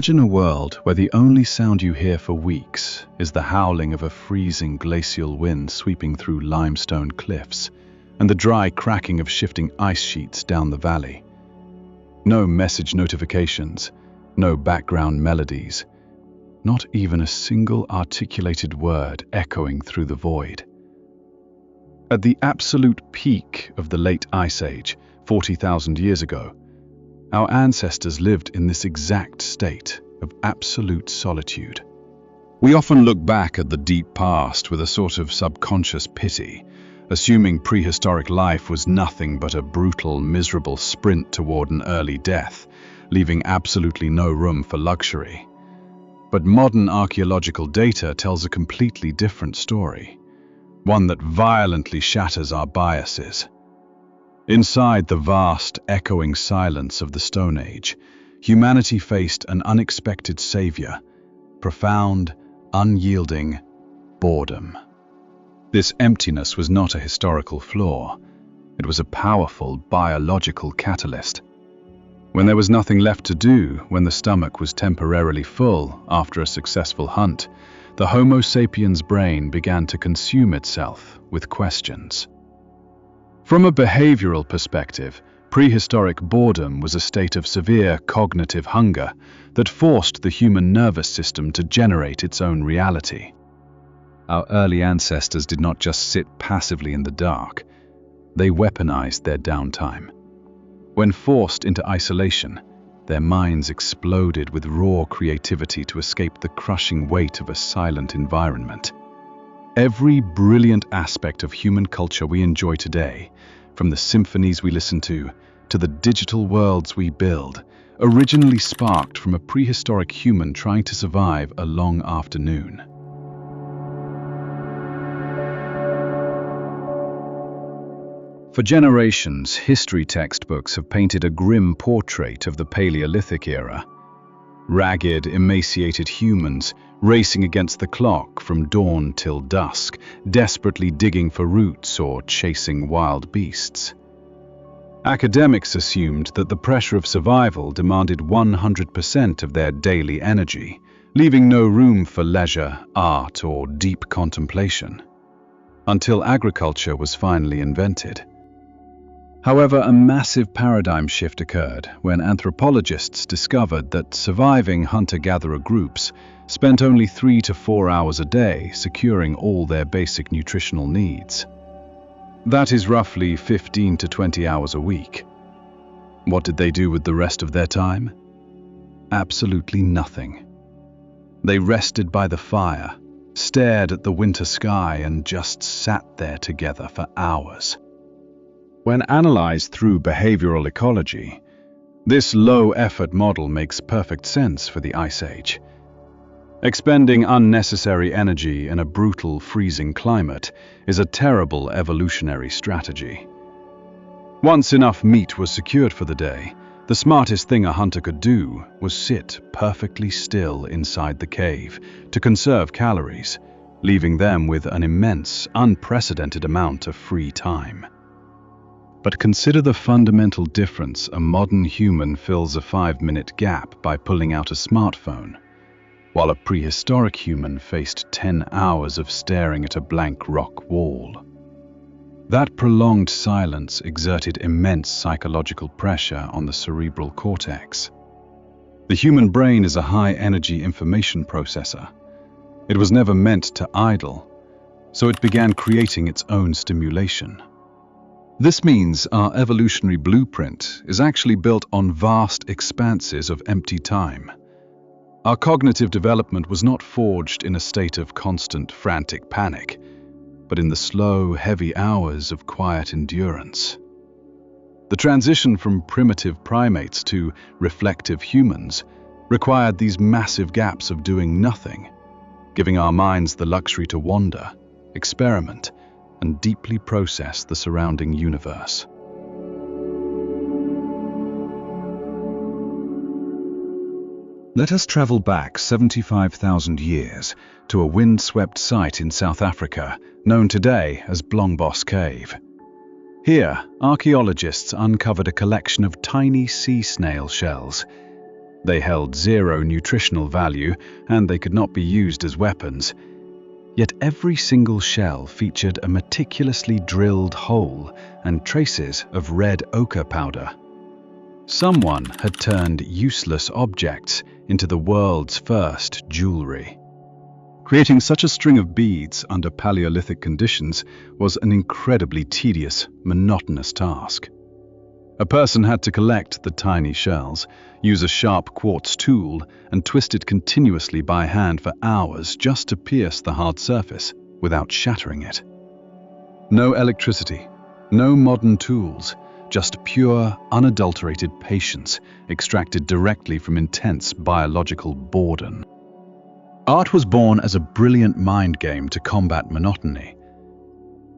Imagine a world where the only sound you hear for weeks is the howling of a freezing glacial wind sweeping through limestone cliffs and the dry cracking of shifting ice sheets down the valley. No message notifications, no background melodies, not even a single articulated word echoing through the void. At the absolute peak of the late Ice Age, 40,000 years ago, our ancestors lived in this exact state of absolute solitude. We often look back at the deep past with a sort of subconscious pity, assuming prehistoric life was nothing but a brutal, miserable sprint toward an early death, leaving absolutely no room for luxury. But modern archaeological data tells a completely different story, one that violently shatters our biases. Inside the vast, echoing silence of the Stone Age, humanity faced an unexpected savior, profound, unyielding boredom. This emptiness was not a historical flaw. It was a powerful biological catalyst. When there was nothing left to do, when the stomach was temporarily full after a successful hunt, the Homo sapiens' brain began to consume itself with questions. From a behavioral perspective, prehistoric boredom was a state of severe cognitive hunger that forced the human nervous system to generate its own reality. Our early ancestors did not just sit passively in the dark, they weaponized their downtime. When forced into isolation, their minds exploded with raw creativity to escape the crushing weight of a silent environment. Every brilliant aspect of human culture we enjoy today, from the symphonies we listen to the digital worlds we build, originally sparked from a prehistoric human trying to survive a long afternoon. For generations, history textbooks have painted a grim portrait of the Paleolithic era. Ragged, emaciated humans racing against the clock from dawn till dusk, desperately digging for roots or chasing wild beasts. Academics assumed that the pressure of survival demanded 100% of their daily energy, leaving no room for leisure, art, or deep contemplation, until agriculture was finally invented. However, a massive paradigm shift occurred when anthropologists discovered that surviving hunter-gatherer groups spent only 3 to 4 hours a day securing all their basic nutritional needs. That is roughly 15 to 20 hours a week. What did they do with the rest of their time? Absolutely nothing. They rested by the fire, stared at the winter sky, and just sat there together for hours. When analyzed through behavioral ecology, this low-effort model makes perfect sense for the Ice Age. Expending unnecessary energy in a brutal, freezing climate is a terrible evolutionary strategy. Once enough meat was secured for the day, the smartest thing a hunter could do was sit perfectly still inside the cave to conserve calories, leaving them with an immense, unprecedented amount of free time. But consider the fundamental difference a modern human fills a 5-minute gap by pulling out a smartphone, while a prehistoric human faced 10 hours of staring at a blank rock wall. That prolonged silence exerted immense psychological pressure on the cerebral cortex. The human brain is a high-energy information processor. It was never meant to idle, so it began creating its own stimulation. This means our evolutionary blueprint is actually built on vast expanses of empty time. Our cognitive development was not forged in a state of constant, frantic panic, but in the slow, heavy hours of quiet endurance. The transition from primitive primates to reflective humans required these massive gaps of doing nothing, giving our minds the luxury to wander, experiment, and deeply process the surrounding universe. Let us travel back 75,000 years to a wind-swept site in South Africa, known today as Blongbos Cave. Here, archaeologists uncovered a collection of tiny sea snail shells. They held zero nutritional value, and they could not be used as weapons. Yet every single shell featured a meticulously drilled hole and traces of red ochre powder. Someone had turned useless objects into the world's first jewelry. Creating such a string of beads under Paleolithic conditions was an incredibly tedious, monotonous task. A person had to collect the tiny shells, use a sharp quartz tool, and twist it continuously by hand for hours just to pierce the hard surface without shattering it. No electricity, no modern tools, just pure, unadulterated patience extracted directly from intense biological boredom. Art was born as a brilliant mind game to combat monotony.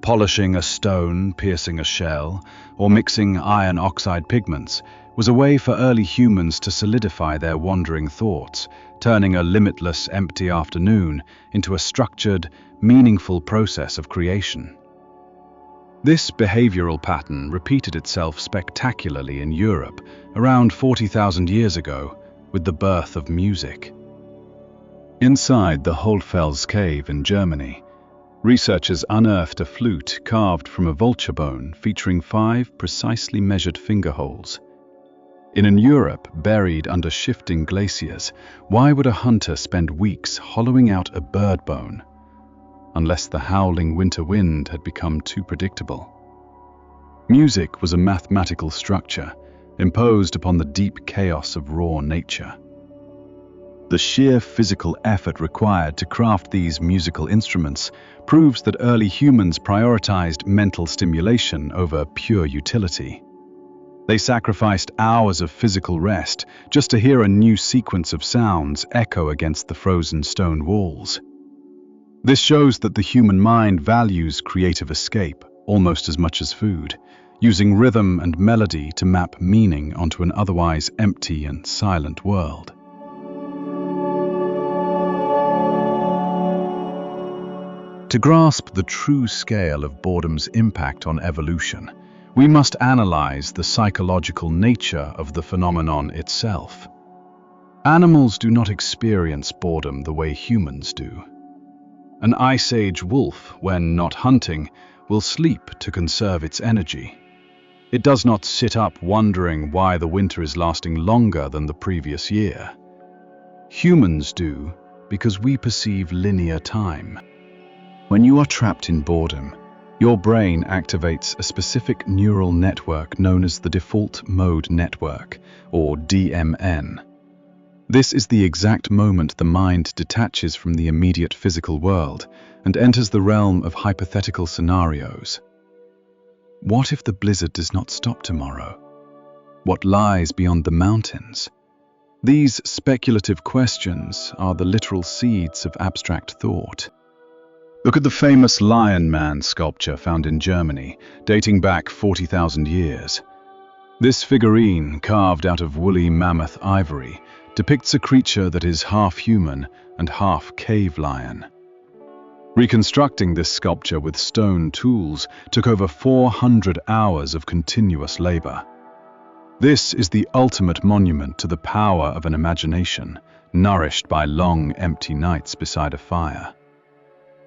Polishing a stone, piercing a shell, or mixing iron oxide pigments was a way for early humans to solidify their wandering thoughts, turning a limitless, empty afternoon into a structured, meaningful process of creation. This behavioral pattern repeated itself spectacularly in Europe around 40,000 years ago with the birth of music. Inside the Hohlfels cave in Germany, researchers unearthed a flute carved from a vulture bone featuring 5 precisely measured finger holes. In Europe, buried under shifting glaciers, why would a hunter spend weeks hollowing out a bird bone? Unless the howling winter wind had become too predictable. Music was a mathematical structure imposed upon the deep chaos of raw nature. The sheer physical effort required to craft these musical instruments proves that early humans prioritized mental stimulation over pure utility. They sacrificed hours of physical rest just to hear a new sequence of sounds echo against the frozen stone walls. This shows that the human mind values creative escape almost as much as food, using rhythm and melody to map meaning onto an otherwise empty and silent world. To grasp the true scale of boredom's impact on evolution, we must analyze the psychological nature of the phenomenon itself. Animals do not experience boredom the way humans do. An Ice Age wolf, when not hunting, will sleep to conserve its energy. It does not sit up wondering why the winter is lasting longer than the previous year. Humans do because we perceive linear time. When you are trapped in boredom, your brain activates a specific neural network known as the default mode network, or DMN. This is the exact moment the mind detaches from the immediate physical world and enters the realm of hypothetical scenarios. What if the blizzard does not stop tomorrow? What lies beyond the mountains? These speculative questions are the literal seeds of abstract thought. Look at the famous Lion Man sculpture found in Germany, dating back 40,000 years. This figurine, carved out of woolly mammoth ivory, depicts a creature that is half human and half cave lion. Reconstructing this sculpture with stone tools took over 400 hours of continuous labor. This is the ultimate monument to the power of an imagination, nourished by long, empty nights beside a fire.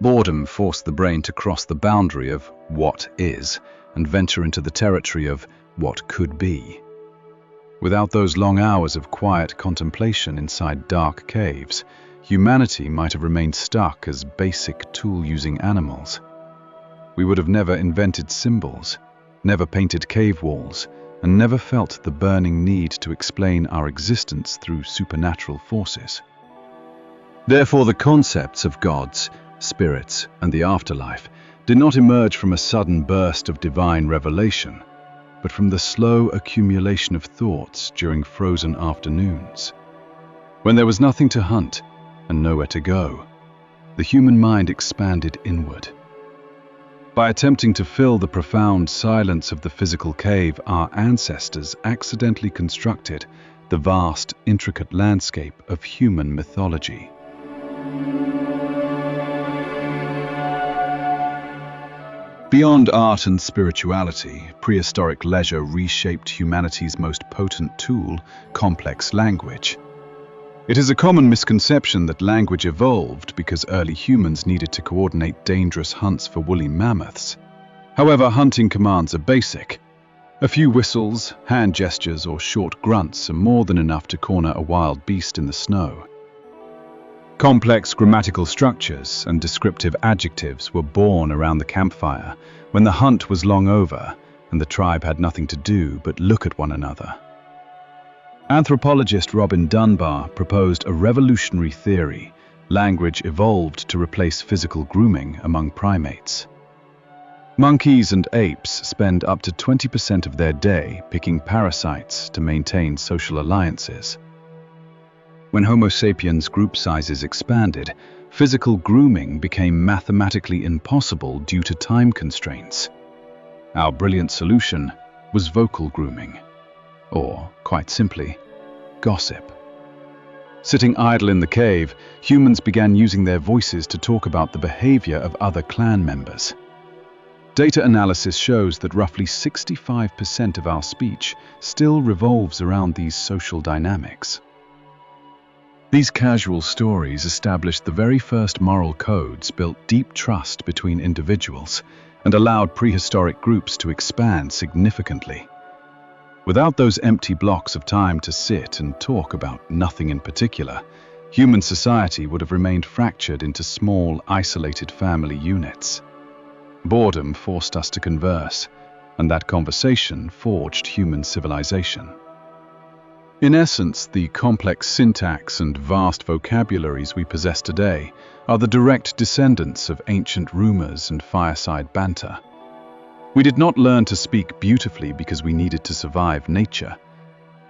Boredom forced the brain to cross the boundary of what is and venture into the territory of what could be. Without those long hours of quiet contemplation inside dark caves, humanity might have remained stuck as basic tool-using animals. We would have never invented symbols, never painted cave walls, and never felt the burning need to explain our existence through supernatural forces. Therefore, the concepts of gods, spirits, and the afterlife did not emerge from a sudden burst of divine revelation, but from the slow accumulation of thoughts during frozen afternoons. When there was nothing to hunt and nowhere to go, the human mind expanded inward. By attempting to fill the profound silence of the physical cave, our ancestors accidentally constructed the vast, intricate landscape of human mythology. Beyond art and spirituality, prehistoric leisure reshaped humanity's most potent tool, complex language. It is a common misconception that language evolved because early humans needed to coordinate dangerous hunts for woolly mammoths. However, hunting commands are basic. A few whistles, hand gestures, or short grunts are more than enough to corner a wild beast in the snow. Complex grammatical structures and descriptive adjectives were born around the campfire when the hunt was long over and the tribe had nothing to do but look at one another. Anthropologist Robin Dunbar proposed a revolutionary theory: language evolved to replace physical grooming among primates. Monkeys and apes spend up to 20% of their day picking parasites to maintain social alliances. When Homo sapiens group sizes expanded, physical grooming became mathematically impossible due to time constraints. Our brilliant solution was vocal grooming, or, quite simply, gossip. Sitting idle in the cave, humans began using their voices to talk about the behavior of other clan members. Data analysis shows that roughly 65% of our speech still revolves around these social dynamics. These casual stories established the very first moral codes, built deep trust between individuals, and allowed prehistoric groups to expand significantly. Without those empty blocks of time to sit and talk about nothing in particular, human society would have remained fractured into small, isolated family units. Boredom forced us to converse, and that conversation forged human civilization. In essence, the complex syntax and vast vocabularies we possess today are the direct descendants of ancient rumors and fireside banter. We did not learn to speak beautifully because we needed to survive nature.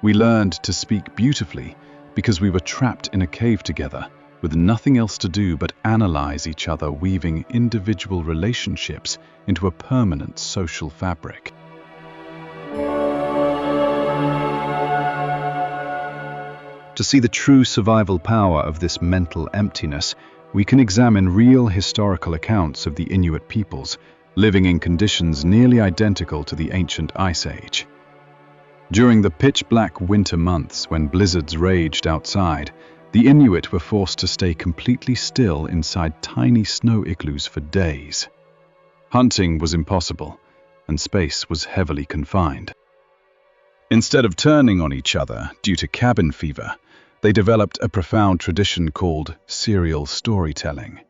We learned to speak beautifully because we were trapped in a cave together, with nothing else to do but analyze each other, weaving individual relationships into a permanent social fabric. To see the true survival power of this mental emptiness, we can examine real historical accounts of the Inuit peoples, living in conditions nearly identical to the ancient Ice Age. During the pitch-black winter months when blizzards raged outside, the Inuit were forced to stay completely still inside tiny snow igloos for days. Hunting was impossible, and space was heavily confined. Instead of turning on each other due to cabin fever, they developed a profound tradition called serial storytelling.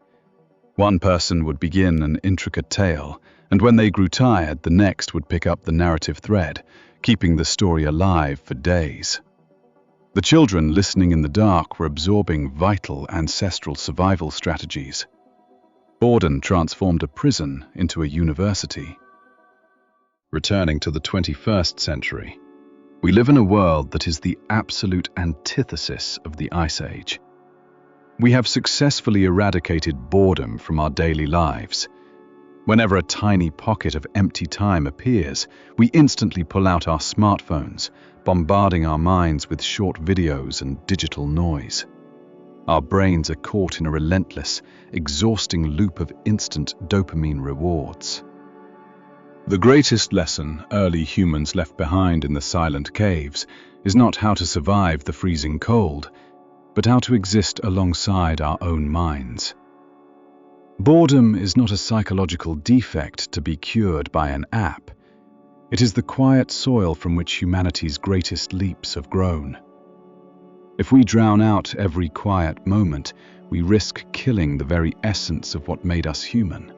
One person would begin an intricate tale, and when they grew tired, the next would pick up the narrative thread, keeping the story alive for days. The children listening in the dark were absorbing vital ancestral survival strategies. Boredom transformed a prison into a university. Returning to the 21st century, we live in a world that is the absolute antithesis of the Ice Age. We have successfully eradicated boredom from our daily lives. Whenever a tiny pocket of empty time appears, we instantly pull out our smartphones, bombarding our minds with short videos and digital noise. Our brains are caught in a relentless, exhausting loop of instant dopamine rewards. The greatest lesson early humans left behind in the silent caves is not how to survive the freezing cold, but how to exist alongside our own minds. Boredom is not a psychological defect to be cured by an app. It is the quiet soil from which humanity's greatest leaps have grown. If we drown out every quiet moment, we risk killing the very essence of what made us human.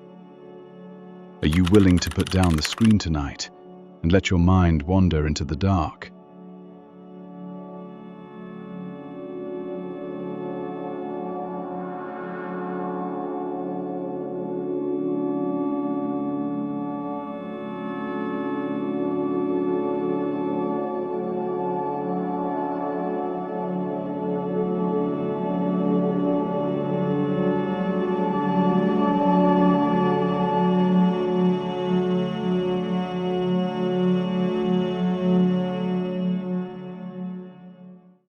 Are you willing to put down the screen tonight and let your mind wander into the dark?